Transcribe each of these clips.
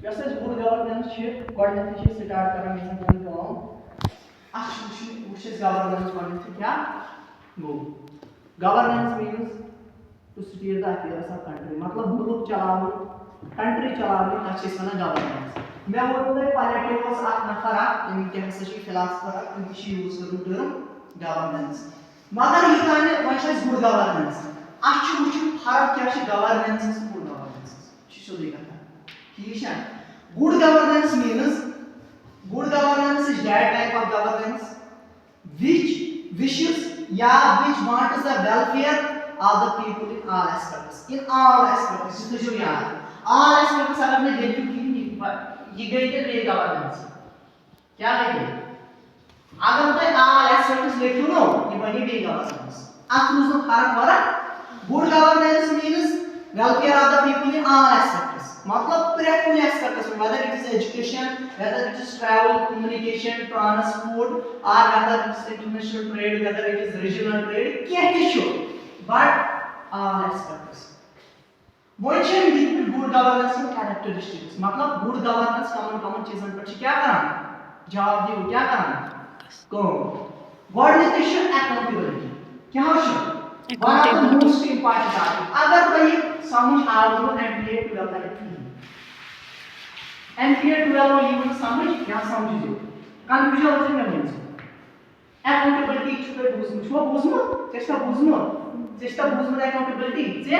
Yes good governance governance start कर governance क्या go governance means to steer the affairs of country मतलब मुल्क चलावन country चलावन तक governance मैं वो पॉलिटिक्स नफर तम फिलासफर यूज कर टर्म गवर्नेंस मगर ये वो गुड गवर्नेंस अच्छ फर्क क्या गवर्नेंस गुड गवर्नेंस सोदी कथा ठीक है good governance means good governance is that type of governance which wishes which wants the welfare of the people in all aspects this is your all aspects अगर मैं देखूं कि ये गई तो गवर्नेंस क्या गई अगर तो all aspects देखो ना ये बनी बे गवर्नेंस आप उसको फर्क good governance means welfare of the people in all aspects मतलब प्रत्येक कुछ एस्पेक्ट्स में whether it is education whether it is travel communication transport or whether it is international trade whether it is regional trade क्या किशो but all aspects वो चीज़ good governance के characteristics मतलब good governance common चीज़ों पर क्या करना जवाब दियो क्या करना कौन गवर्नेंस accountability क्या हो one of the most important topic अगर भाई समझ आओ तो MPA 12 तक MPA 12 ये समझ क्या समझियो कंफ्यूजन होते हैं मैं accountability छुपे बुझनो चेष्टा बुझनो accountability J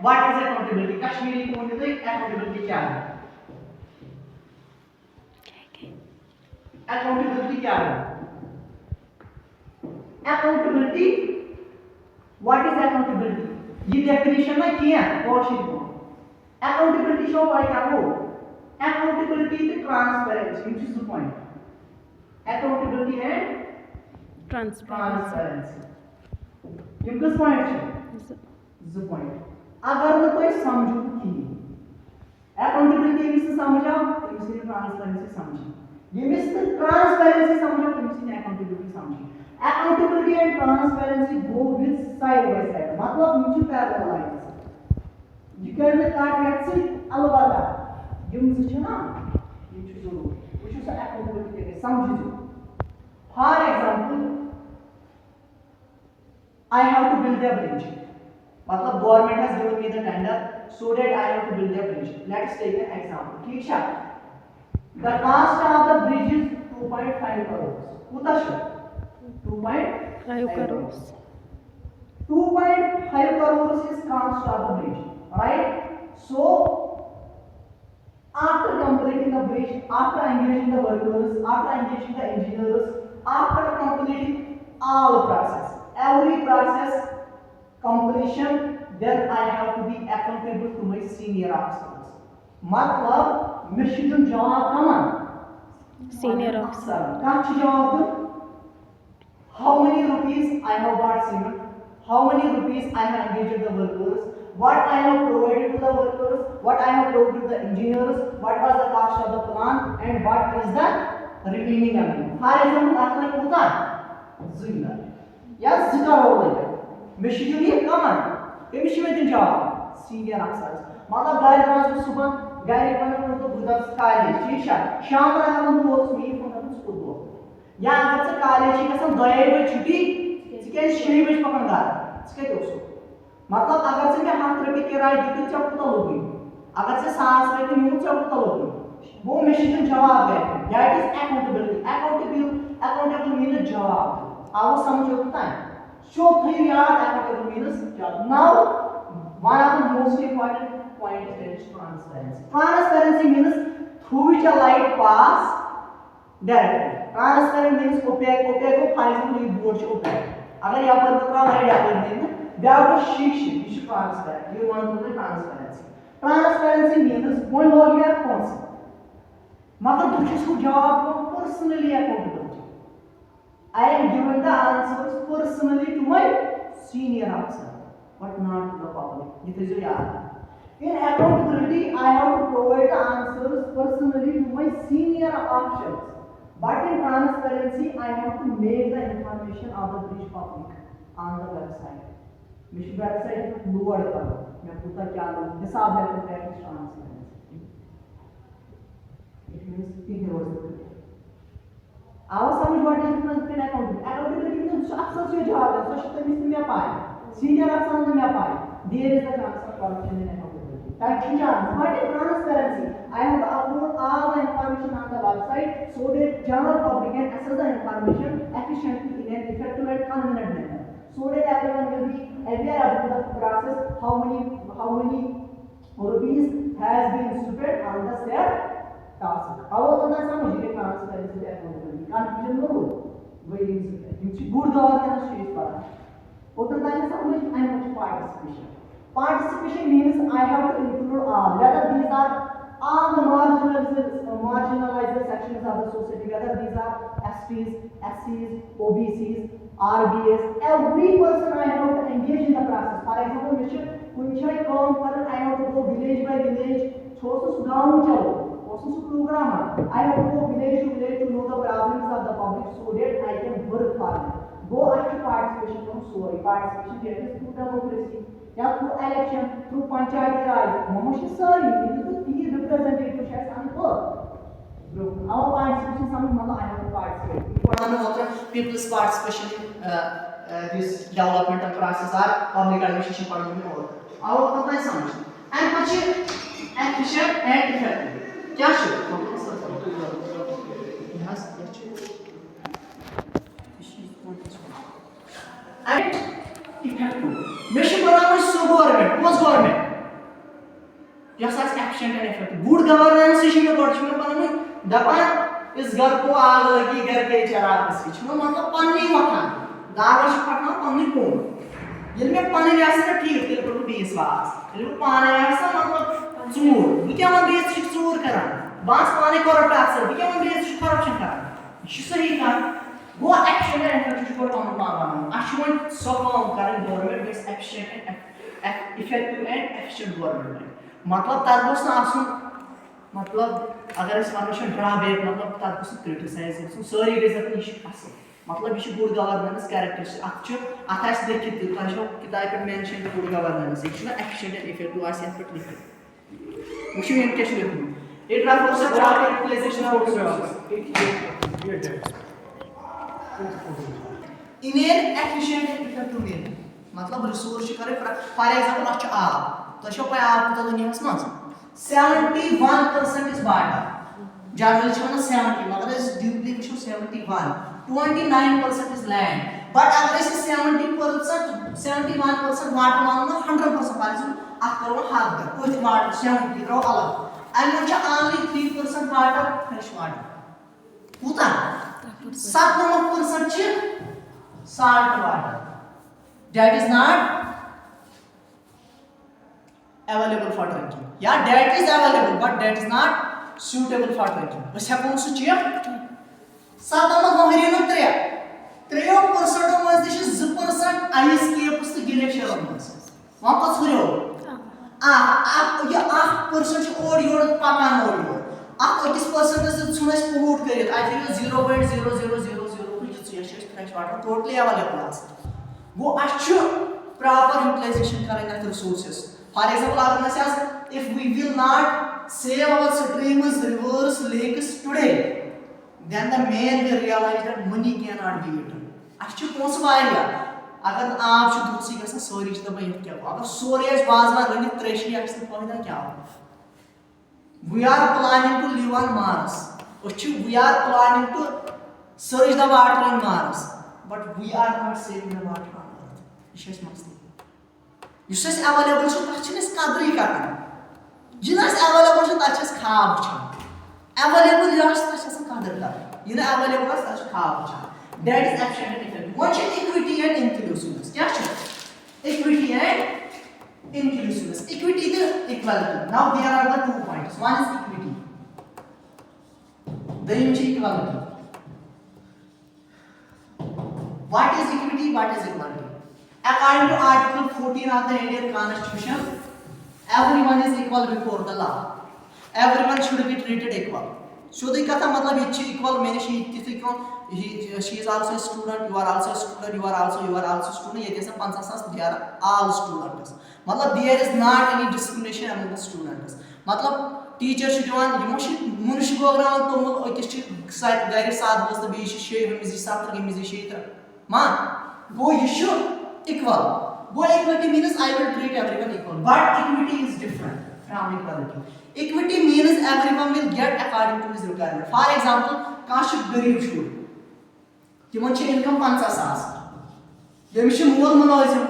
what is accountability Kashmiri को बोलते हैं accountability क्या है accountability क्या है accountability what is accountability ये definition ना किया और शीट को accountability शो भाई क्या हो accountability is transparency which is the point accountability and transparency ये किस point है the point अगर मैं कोई समझूं कि accountability किससे समझा किससे transparency समझी ये मिस्टर transparency समझा किससे accountability समझी accountability and transparency go with side by side मतलब मुझे parallel lines ये करने का क्या अलबत्ता यम ना ये जरूर वो accountability के समझिए for example I have to build a bridge मतलब government has given me the tender so that I have to build a bridge let's take an example ठीक है the cost of the bridge is 2.5 crores उतना 2.5 crores 2.5 crores is cost of the bridge right so after completing the bridge after engaging the workers after engaging the engineers after completing all process every process completion then I have to be accountable to my senior officers मतलब मैं जवाब कमान senior officer क्या जवाब how many rupees I have bought cement, how many rupees I have engaged the workers, what I have provided to the workers, what I have provided to the engineers, what was the cost of the plan, and what is the remaining amount. For example, after kuta zina ya zika होगा machine ये कमान Amish में दिन जाओ senior officers मतलब गाड़ी transfer सुबह गाड़ी पहले तो बुधवार कॉलेज ठीक है शाम को हम लोग वो मीट होना स्कूल या अगर से कॉलेज की कसम 2 बजे छुट्टी इसके 6 बजे पकड़ गा इसके 200 मतलब अगर से मैं हाथ रख के किराए देती चौक तो लोगी अगर से 7 रुपए की न्यू चौक तो लोगी वो मशीन जवाब है दैट इज अकाउंटेबल मीन जवाब आओ समझो होता है शो थी यार अकाउंटेबल मीन्स जवाब now one of the most important point is transparency means through which a light pass directly transparent means opaque को फॉर एग्जांपल ये बोर्ड से ओपेक अगर यहाँ पर बकरा है यहाँ पर नहीं ब्याह शीश is transparent you want to transparency means one लोग यार कौन सा मतलब कुछ इसको जवाब को personally accountable I am given the answers personally to my senior officer but not to the public ये तो याद in accountability I have to provide the answers personally to my senior officers but in transparency I have to make the information of the bridge public on the website मिश website load करो मैं पूछता क्या लोग हिसाब है तो tax transparency job and so she tell me apply. Senior officer me apply. There is the chance of corruption in accountability. That's the chance. But in transparency, I have to upload all the information on the website so that general public can access the information efficiently in an effective and convenient manner. So that everyone will be aware about the process, how many rupees has been spent on the said task. How can I समझिए transparency and accountability? Confusion no rule. वही good governance is for us. What does that mean? I want participation. Participation means I have to include all. Whether these are all the marginalized sections of the society, whether these are STs, SCs, OBCs, RBS, every person I have to engage in the process. For example, I have to go village by village, program. I have to go village to village to know the problems of the public so that I can work for them. Go after participation from sorry. Participation is through democracy, through election, through Panchayat Raj. Momoshi sorry, it is the key representative shares and work. Our participation something I have to participate. People's participation in this development process are public administration part of the work. Our participation and much efficient and effective. क्या and effective. Mission is so government. What's government? Yes, that's efficient and effective. Good governance is your government. Dapan is घर को आग लगी घर के चराग से चलो मतलब पानी मकान दावश पटना पानी कौन ये में पानी ऐसा ठीक तेरे पर 20 बार ये पानी ऐसा मतलब चूर ये क्या मन बेस चूर करा बास पानी करप्ट अक्सर ये क्या मन बेस करप्शन करा ये सही का वो एक्शन है इन्फ्रास्ट्रक्चर को हम मांगना actually so करें government base efficient and effective and efficient government मतलब तारबोस ना आसुन मतलब अगर इस मानुष्य ड्रॉबैक मतलब तारबोस क्रिटिसाइज है सारी गजत निश असल मतलब ये गुड गवर्नेंस कैरेक्टर्स अथास देखित ताशो किताब पे मेंशन गुड गवर्नेंस ये efficient and effective आस यहां पे लिखित मुझे ये क्या लिखूं it draft of draft utilisation of in an efficient and effective manner मतलब रिसोर्स करे फॉर एग्जांपल अच्छा आप तो शो पे आप तो दुनिया में 71% is water जनरल छना 70 मगर इस ड्यूप्लिकेशन 71 29% is land but अगर इस 70% 71% वाटर मानो 100% पानी आप करो हाथ कर कुछ वाटर 70 रो अलग and मुझे only 3% water fresh water उता 7% च salt water that is not available for drinking. Yeah, that is available, but that is not suitable for drinking. बस है कौन सी चीज़? सातम मोहरीनो 3% में दिश 2% ice caps तो glacier में वहाँ पर सुनियो आप ये 8% और योर पकान और योर आप 21% से सुनेश पोलूट करिए I think 0.0000 कुछ ये fresh water totally available वो अच्छे proper utilization करेंगे resources. For example, if we will not save our streams, rivers, lakes today, then the man will realize that money cannot be eaten. Actually, कौन via? अगर आप शुद्ध दूसरी का sorry चीज़ दबाई क्या हो? अगर सोरी आज बाज़ार रनित त्रेशी आज तक पहुँचना क्या हो? We are planning to live on Mars. We are planning to search the water on Mars, but we are not saving the water on Earth. इसे समझते हैं. Yus is available so tachnis kadri karan. Jinas available so tachis khab chan. Available yas tachis kadr kar. Yina available as tachis khab chan. That is efficient and effective. One is equity and inclusiveness. Kya chan? Equity and inclusiveness. Equity is equality. Now there are the 2 points. One is equity. Then is equality. What is equity? What is equality? According to Article 14 of the Indian Constitution, everyone is equal before the law. Everyone should be treated equal. So the kata matlab ichi equal mene she is also a student, you are also a student, you are also student. Ye jesa 50 they are all students. Matlab there is not any discrimination among the students. Matlab teacher should want emotion munish program to mul okis site gari saad was the be she mizi 7 mizi she ma Go issue equal. Go equality means I will treat everyone equal. But equity is different from equality. Equity means everyone will get according to his requirement. For example, काश गरीब शूर तिमन छ income 50,000 यमिश मोल मुलाजिम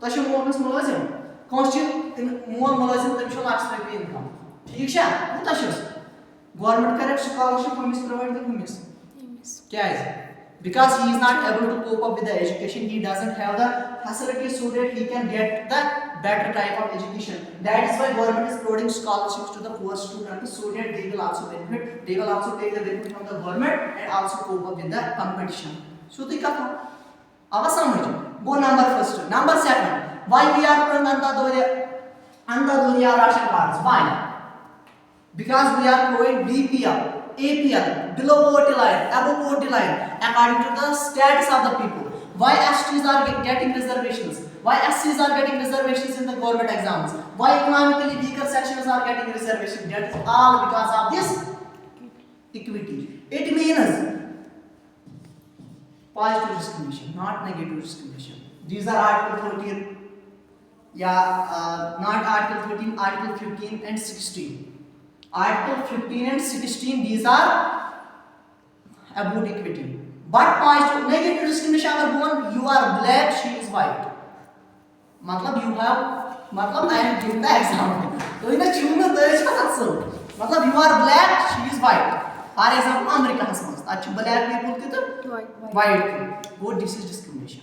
तश मोलस मुलाजिम काश छ मोल मुलाजिम तम छ लाख रुपये इनकम ठीक छा कोता छ गवर्नमेंट करे स्कॉलरशिप हमिस प्रोवाइड द हमिस क्या है because he is not able to cope up with the education, he doesn't have the facilities so that he can get the better type of education. That is why government is providing scholarships to the poor students so that they will also benefit, they will also take the benefit from the government and also cope up with the competition. So the kata ava samajh go number first. Number second, why we are providing Antodaya ration cards? Why? Because we are providing BPL, APL, below poverty line, above poverty line, according to the status of the people. Why STs are getting reservations? Why SCs are getting reservations in the government exams? Why economically weaker sections are getting reservations? That is all because of this equity. It means positive discrimination, not negative discrimination. These are Article 13, not Article 13, Article 15 and 16. Article 15 and 16, these are about equity. But positive, negative discrimination अगर बोल you are black, she is white. मतलब you have, मतलब I am giving the example. तो इन्हें चुनना तो ऐसा अच्छा मतलब you are black, she is white. For example, America हंस मस्त अच्छे black people के तो white. वो this is discrimination.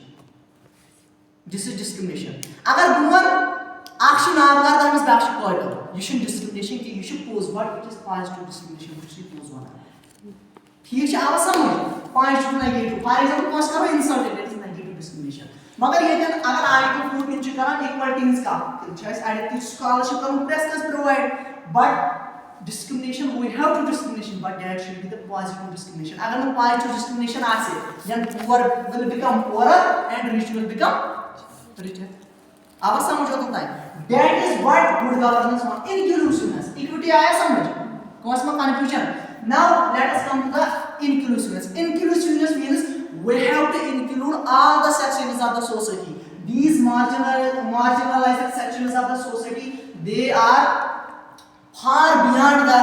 This is discrimination. अगर बोल action नामगार that means back point. You should discrimination कि you should pose what it is positive discrimination which you pose one. ठीक है आप समझ positive negative. For example, कौन सा करो insult it is negative discrimination. मगर ये जन अगर article 14 च करा equality means का choice added scholarship करूँ press can provide but discrimination we have to discrimination but that should be the positive discrimination. अगर हम positive discrimination आसे then poor will become poorer and rich will become richer. आप समझ होता है that is what good governance means. Inclusiveness equity आया समझ कौन सा confusion. Now let us come to the inclusiveness. Inclusiveness means we have to include all the sections of the society. These marginalized sections of the society, they are far beyond the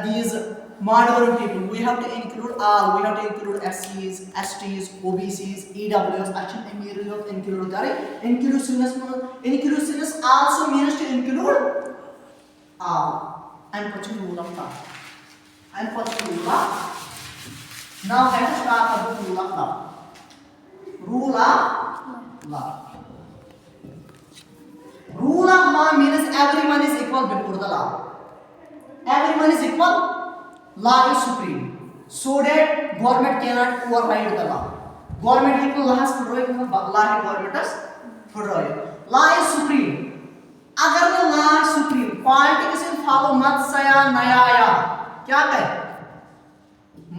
these moderate people. We have to include all. We have to include SCs, STs, OBCs, EWS. Actually, include inclusiveness also means to include all. And put rule of thumb. And put rule of. Now let us start with rule of law. Rule of law. Rule of law means everyone is equal before the law. Everyone is equal. Law is supreme. So that government cannot override the law. Government equal law has government has law is supreme. अगर वो law is supreme, politics will follow matsaya nayaya. क्या कहे?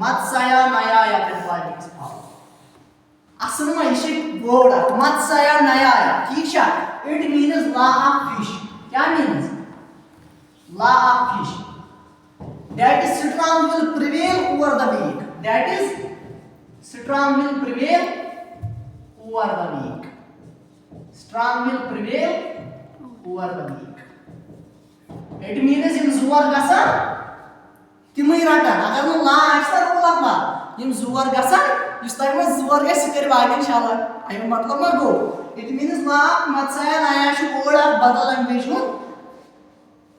Matsaya nayaya can politics follow. असल में इसे word है matsaya nayaya. ठीक है? It means law of fish. क्या means? Law of fish. That is strong will prevail over the weak. That is strong will prevail over the weak. Strong will prevail over the weak. It means in zuar gasan timai ratan. Agar no la aksar bola ma. In zuar gasan, इस time में zuar के सिक्कर बागे इंशाल्लाह. आई मतलब ना go. It means la matsaya naya शु ओड़ा बदल ambition.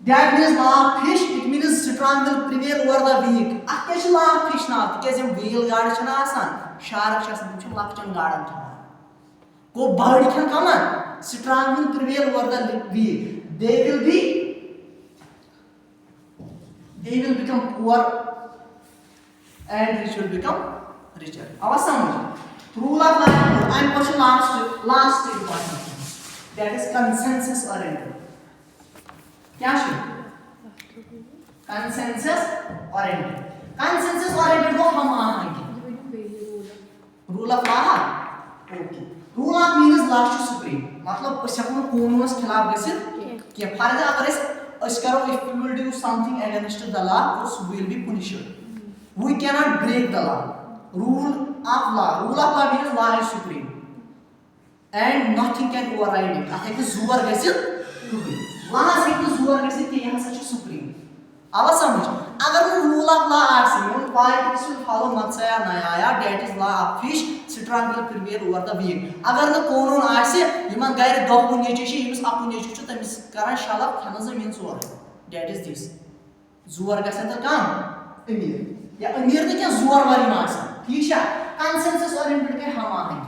That means law of fish. It means strong will prevail over the weak. क्या है law of fish ना? क्या जब whale गाड़ चना आसान, shark चना तुम चुन लाख चन गाड़न था. को bird क्या कमान? Strong will prevail over the weak. They will become poor and rich will become richer. आवाज समझ. Rule of law. I'm question last important. That is consensus oriented. क्या है? Consensus oriented. Consensus oriented को हम आएंगे. Rule of law. Okay. Rule of means last to supreme. मतलब उस शक्ल में कानून के खिलाफ कैसे? क्या फायदा अगर इस करो if we will do something against the law, we will be punished. We cannot break the law. Rule of law. Rule of law means law is supreme. and nothing can override it. Ath hekku zor gasit laws hekku zor gasit ki yaha sa supreme ava samjh agar nu rule of law aase mun politics will follow mat saya na aaya that is law of fish strong will prevail over the weak agar nu qanun aase yiman gair dohun nechi chi yimis apun nechi chu tamis karan shalaf khana zamin zor that is this zor gasit kam amir ya amir ne kya zor wari ma aase theek cha consensus oriented ke hum aahen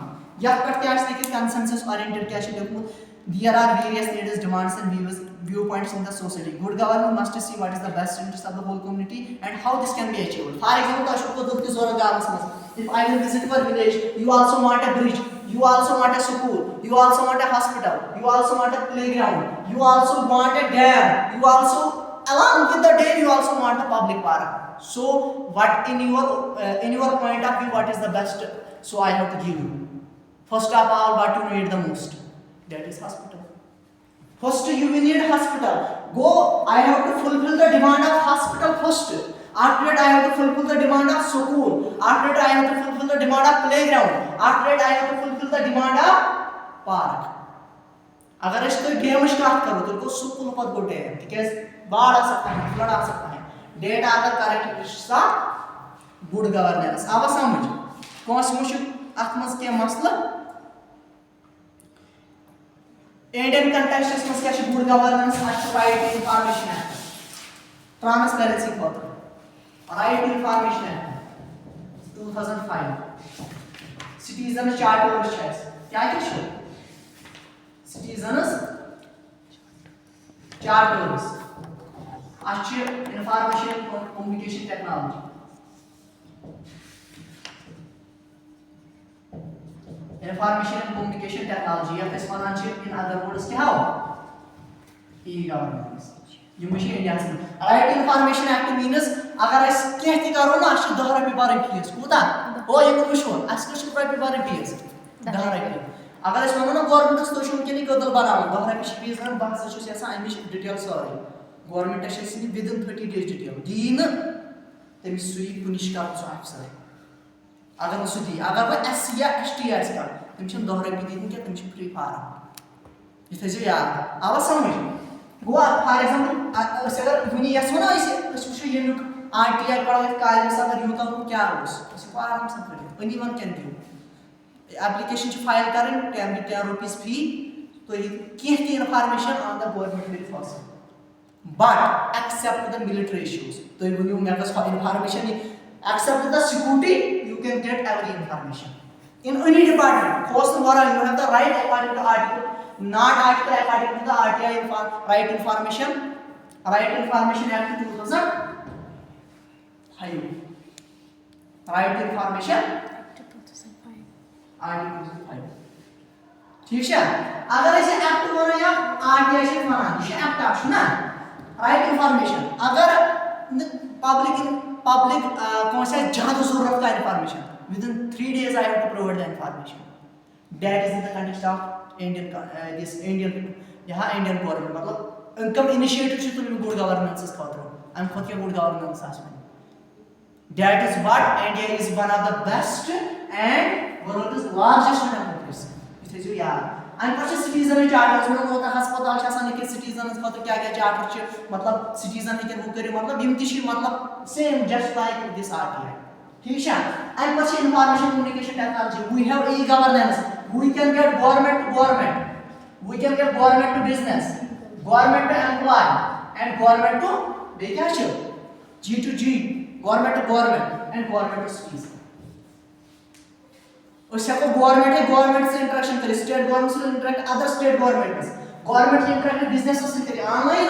yat par kya aise consensus oriented kya che dekho there are various needs demands and viewpoints in the society good government must see what is the best interest of the whole community and how this can be achieved for example ashoko dukti zora gamas mas if I will visit your village you also want a bridge you also want a school you also want a hospital you also want a playground you also want a dam you also along with the dam you also want a public park so what in your point of view what is the best so I have to give you first of all what you need the most that is hospital first you will need hospital go I have to fulfill the demand of hospital first after that I have to fulfill the demand of school after that I have to fulfill the demand of playground after that I have to fulfill the demand of park अगर इस कोई dam start करो तो को सुकून पद को dam because बाढ़ आ सकता है फ्लड आ सकता है that are the characteristics of good governance अब समझ कौन सी मुश्किल अखमस के मसला Indian context में क्या है good governance right to information act transparency for right to information act 2005 citizens charter और shares क्या है citizens charters अच्छे information and communication technology information and communication technology या किस माना चाहिए in other words क्या हो e-governance ये मुझे इंडिया से right information act means अगर इस कहती करो ना अच्छे दहरा पे बारे फीस कूदा ओ ये कुछ हो अच्छे कुछ पे बारे फीस दहरा पे अगर इस मानो ना गवर्नमेंट तो शुरू के नहीं कदल बनाओ दहरा पे फीस ना बात से ऐसा आई डिटेल सॉरी गवर्नमेंट ऐसे नहीं within 30 days डिटेल दीन तभी सुई पुनिश का अफसर अगर वो सुधी अगर वो एससी या एसटी आइस का तुम चंद दोहरे भी देखें क्या तुम फ्री फार्म इस तरह से यार आवाज़ समझ वो फॉर एग्जांपल अगर दुनिया ये सुना इसे उसको ये लोग आरटीआई पढ़ा कॉलेज से अगर यूँ तो क्या हो उसको आराम से करें anyone can do application file करें 10 rupees fee तो ये कितनी information on the government will first but except the military issues तो ये वो मेरे पास information except the security you can get every information in any department first you have the right according to article not article according to the RTI right information act 2005 right information act 2005 ठीक है अगर ऐसे act बना या RTI से बना ये act option ना राइट इंफॉर्मेशन अगर public कौन सा ज़्यादा ज़रूरत का information within 3 days I have to provide the information that is in the context of Indian यहाँ Indian government मतलब income initiative से तुम्हें good governance इस खातर हम खुद के good governance आसमें that is what India is one of the best and world's largest democracy इसे जो यार and कुछ citizen charters में होता है अस्पताल शासन के citizens खातर क्या क्या charter चे मतलब citizen के वो करे मतलब इम्तिशी मतलब same just like this RTI ठीक है and कुछ information communication technology we have e-governance we can get government to government we can get government to business government to employee and government to देखा चो G to G government to government and government to citizen उससे को government से interaction करे state government से interact other state government से interact business से करे online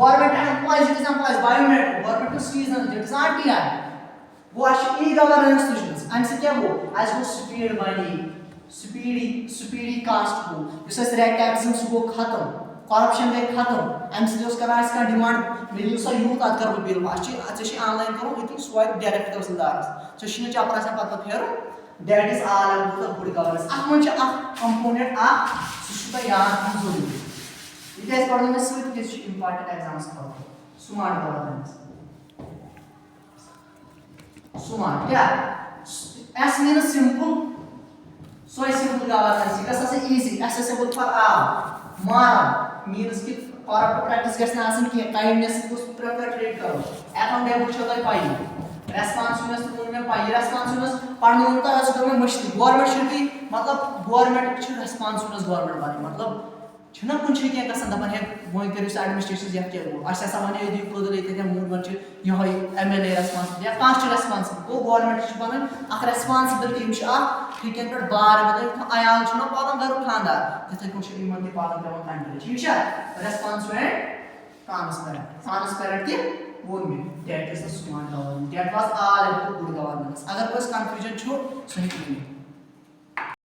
government employees it is employees biometric government to citizen it is RTI वो आज ई गवर्नेंस सिस्टम्स एंड से क्या हो आज वो स्पीड मनी स्पीडी कास्ट को जिससे रेट टैक्सिंग को खत्म करप्शन गई खत्म एंड से उसका राइस का डिमांड मिलियो सा यूथ आद कर बिल अच्छे अच्छे ऑनलाइन करो इतनी स्वाइप डायरेक्ट कर संदारस so शिने चापरा से पता फेर that is all about the good governance ach man cha component a sushta yaad ki zaruri it is पढ़ने में सिर्फ किस important exams का smart governance smart क्या S means simple So simple governance. It is easy, accessible for all. Moral means कि corrupt practice gas ना आसन कि kindness को prefer treat करो. Accountable चलो ही पाई. Responsiveness तो उनमें पाई. Responsiveness पढ़ने उनका ऐसे तो में मुश्किल. Government should be मतलब government should responsiveness government वाली मतलब छुना कुछ ही क्या करसान दबन है वो इनके रिस एडमिनिस्ट्रेशन या क्या वो अच्छा सामान्य यदि को लेते हैं मूड बन चे यह एमएलए रेस्पॉन्सिबल या कास्ट रेस्पॉन्सिबल वो गवर्नमेंट छु बनन अख रेस्पॉन्सिबिलिटी छु आ ठिकन पर बार बदल आयाल छु न पालन गरु खानदार जैसे कुछ इमन के पालन करन कंट्री ठीक है रेस्पॉन्सिबल ट्रांसपेरेंट के वो में that is the smart government that was all about good governance अगर कोई कंफ्यूजन छु सही